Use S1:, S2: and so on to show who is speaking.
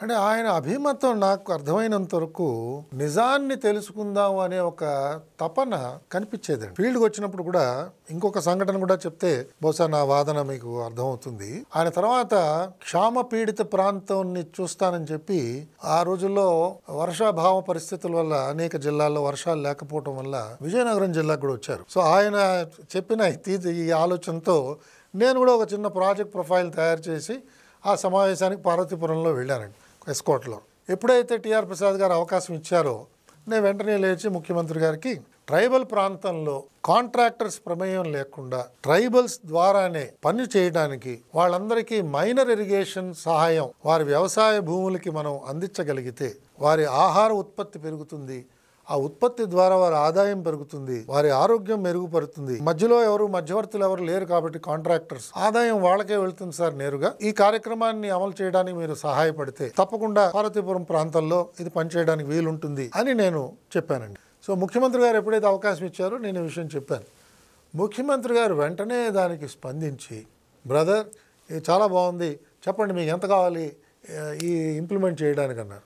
S1: అంటే ఆయన అభిమతం నాకు అర్థమైనంత వరకు నిజాన్ని తెలుసుకుందాం అనే ఒక తపన కనిపించేదండి. ఫీల్డ్కి వచ్చినప్పుడు కూడా ఇంకొక సంఘటన కూడా చెప్తే బహుశా నా వాదన మీకు అర్థమవుతుంది. ఆయన తర్వాత క్షామ పీడిత ప్రాంతాన్ని చూస్తానని చెప్పి ఆ రోజుల్లో వర్షాభావ పరిస్థితుల వల్ల అనేక జిల్లాల్లో వర్షాలు లేకపోవడం వల్ల విజయనగరం జిల్లాకు కూడా వచ్చారు. సో ఆయన చెప్పిన ఈ ఆలోచనతో నేను కూడా ఒక చిన్న ప్రాజెక్ట్ ప్రొఫైల్ తయారు చేసి ఆ సమావేశానికి పార్వతీపురంలో వెళ్ళానండి, ఎస్కోట్లో. ఎప్పుడైతే టిఆర్ ప్రసాద్ గారు అవకాశం ఇచ్చారో నేను వెంటనే లేచి ముఖ్యమంత్రి గారికి ట్రైబల్ ప్రాంతంలో కాంట్రాక్టర్స్ ప్రమేయం లేకుండా ట్రైబల్స్ ద్వారానే పని చేయడానికి వాళ్ళందరికీ మైనర్ ఇరిగేషన్ సహాయం వారి వ్యవసాయ భూములకి మనం అందించగలిగితే వారి ఆహార ఉత్పత్తి పెరుగుతుంది, ఆ ఉత్పత్తి ద్వారా వారి ఆదాయం పెరుగుతుంది, వారి ఆరోగ్యం మెరుగుపడుతుంది, మధ్యలో మధ్యవర్తులు ఎవరు లేరు కాబట్టి కాంట్రాక్టర్స్ ఆదాయం వాళ్ళకే వెళ్తుంది సార్ నేరుగా. ఈ కార్యక్రమాన్ని అమలు చేయడానికి మీరు సహాయపడితే తప్పకుండా పార్వతీపురం ప్రాంతంలో ఇది పనిచేయడానికి వీలుంటుంది అని నేను చెప్పానండి. సో ముఖ్యమంత్రి గారు ఎప్పుడైతే అవకాశం ఇచ్చారో నేను ఈ విషయం చెప్పాను. ముఖ్యమంత్రి గారు వెంటనే దానికి స్పందించి, బ్రదర్ ఇది చాలా బాగుంది, చెప్పండి మీకు ఎంత కావాలి ఈ ఇంప్లిమెంట్ చేయడానికి అన్నారు.